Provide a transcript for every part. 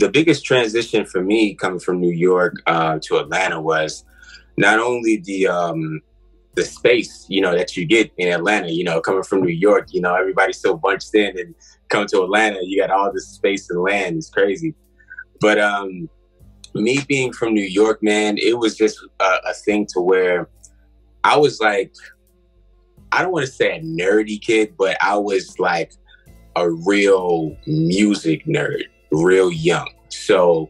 the biggest transition for me coming from New York to Atlanta was not only the space, you know, that you get in Atlanta, you know, coming from New York, you know, everybody's so bunched in, and come to Atlanta, you got all this space and land. It's crazy. But me being from New York, man, it was just a thing to where I was like, I don't want to say a nerdy kid, but I was like a real music nerd, real young. So,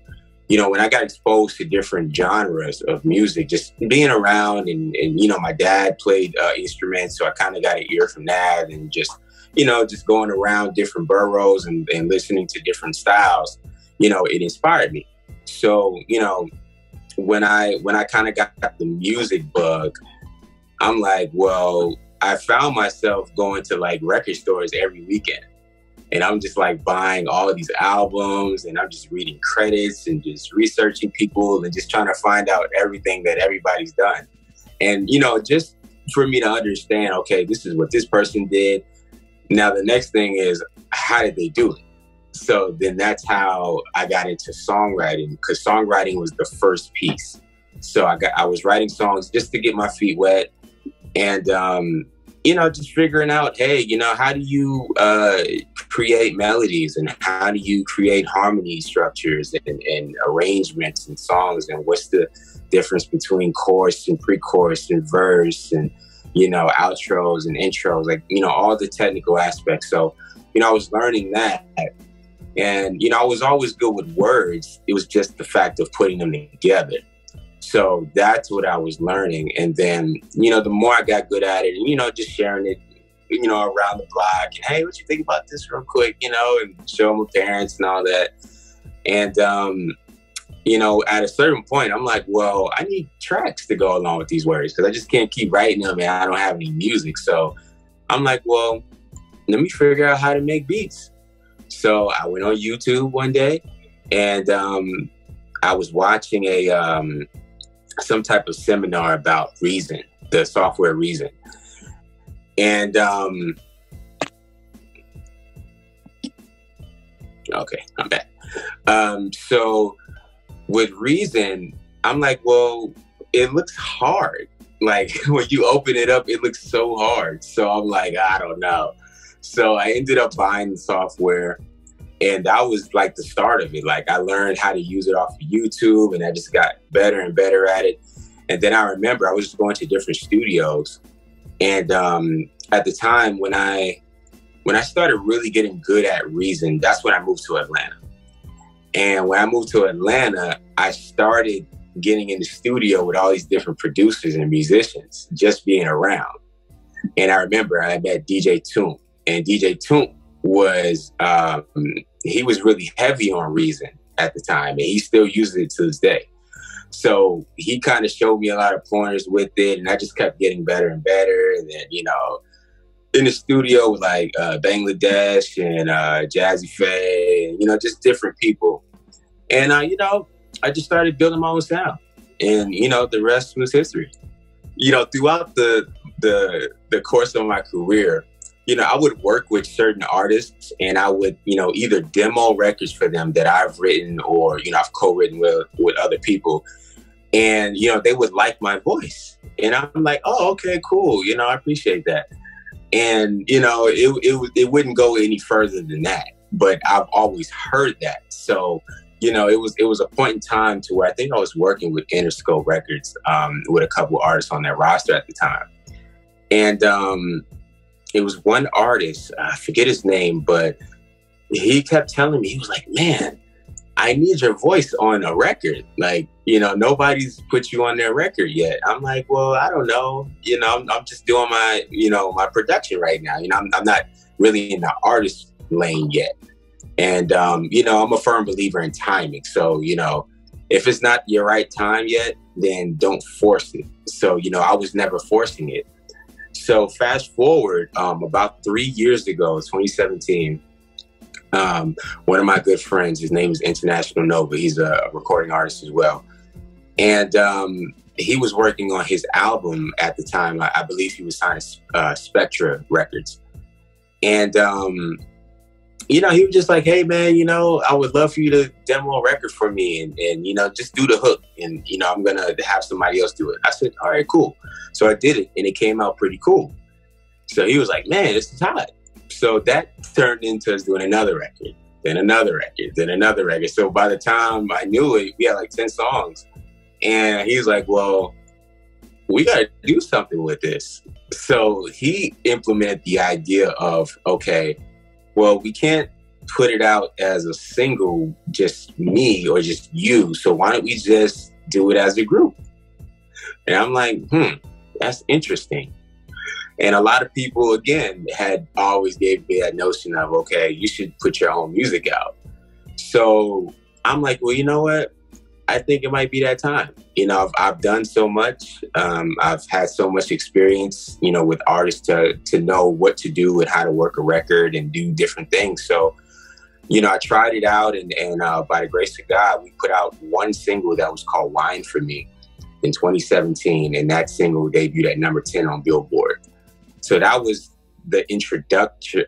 you know, when I got exposed to different genres of music, just being around and you know, my dad played instruments, so I kind of got an ear from that, and just, you know, just going around different boroughs and listening to different styles, you know, it inspired me. So, you know, when I kind of got the music bug, I'm like, well, I found myself going to like record stores every weekend. And I'm just like buying all of these albums, and I'm just reading credits and just researching people and just trying to find out everything that everybody's done. And, you know, just for me to understand, okay, this is what this person did. Now, the next thing is, how did they do it? So then that's how I got into songwriting, because songwriting was the first piece. So I was writing songs just to get my feet wet. And, you know, just figuring out, hey, you know, how do you create melodies, and how do you create harmony structures and arrangements and songs, and what's the difference between chorus and pre-chorus and verse, and, you know, outros and intros, like, you know, all the technical aspects. So, you know, I was learning that. And, you know, I was always good with words. It was just the fact of putting them together. So that's what I was learning. And then, you know, the more I got good at it, and, you know, just sharing it, you know, around the block, and, hey, what you think about this real quick, you know, and show my parents and all that. And, you know, at a certain point, I'm like, well, I need tracks to go along with these words, because I just can't keep writing them and I don't have any music. So I'm like, well, let me figure out how to make beats. So I went on YouTube one day, and I was watching some type of seminar about Reason, the software Reason. And okay, I'm back. So with Reason, I'm like, well, it looks hard. Like, when you open it up, it looks so hard. So I'm like, I don't know. So I ended up buying the software, and that was like the start of it. Like, I learned how to use it off of YouTube, and I just got better and better at it. And then I remember I was just going to different studios. And at the time when I started really getting good at Reason, that's when I moved to Atlanta. And when I moved to Atlanta, I started getting in the studio with all these different producers and musicians, just being around. And I remember I met DJ Toon. And DJ Toon was, he was really heavy on Reason at the time, and he still uses it to this day. So he kind of showed me a lot of pointers with it, and I just kept getting better and better. And then, you know, in the studio with like Bangladesh and Jazzy Faye, and, you know, just different people. And, you know, I just started building my own sound, and, you know, the rest was history. You know, throughout the course of my career, you know, I would work with certain artists, and I would, you know, either demo records for them that I've written, or, you know, I've co-written with other people. And, you know, they would like my voice. And I'm like, oh, okay, cool. You know, I appreciate that. And, you know, it wouldn't go any further than that. But I've always heard that. So, you know, it was a point in time to where I think I was working with Interscope Records with a couple artists on that roster at the time. And, it was one artist, I forget his name, but he kept telling me, he was like, man, I need your voice on a record. Like, you know, nobody's put you on their record yet. I'm like, well, I don't know. You know, I'm just doing my, you know, my production right now. You know, I'm not really in the artist lane yet. And, you know, I'm a firm believer in timing. So, you know, if it's not your right time yet, then don't force it. So, you know, I was never forcing it. So fast forward, about 3 years ago, 2017, one of my good friends, his name is International Nova. He's a recording artist as well. And he was working on his album at the time. I believe he was signed to Spectra Records. And you know, he was just like, hey, man, you know, I would love for you to demo a record for me and you know, just do the hook. And, you know, I'm going to have somebody else do it. I said, all right, cool. So I did it and it came out pretty cool. So he was like, man, this is hot. So that turned into us doing another record, then another record, then another record. So by the time I knew it, we had like 10 songs. And he was like, well, we got to do something with this. So he implemented the idea of, okay, well, we can't put it out as a single, just me or just you. So why don't we just do it as a group? And I'm like, that's interesting. And a lot of people, again, had always gave me that notion of, okay, you should put your own music out. So I'm like, well, you know what? I think it might be that time. You know, I've done so much. I've had so much experience, you know, with artists to know what to do and how to work a record and do different things. So, you know, I tried it out and by the grace of God, we put out one single that was called Wine for Me in 2017. And that single debuted at number 10 on Billboard. So that was the introduction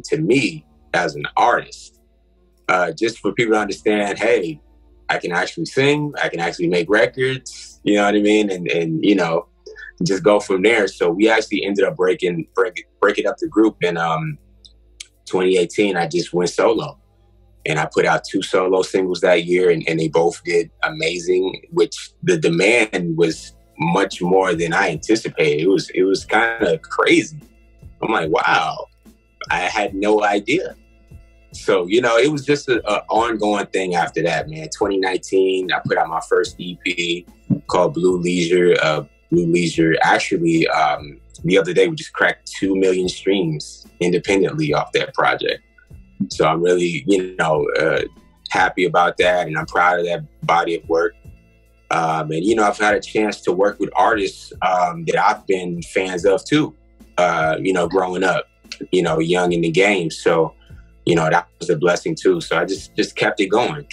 to me as an artist. Just for people to understand, hey, I can actually sing, I can actually make records, you know what I mean? And you know, just go from there. So we actually ended up breaking up the group in 2018. I just went solo. And I put out 2 solo singles that year and they both did amazing, which the demand was much more than I anticipated. It was kind of crazy. I'm like, wow, I had no idea. So, you know, it was just an ongoing thing after that, man. 2019, I put out my first EP called Blue Leisure. Blue Leisure, actually, the other day, we just cracked 2 million streams independently off that project. So I'm really, you know, happy about that. And I'm proud of that body of work. And, you know, I've had a chance to work with artists that I've been fans of, too, you know, growing up, you know, young in the game. So, you know, that was a blessing too. So I just kept it going.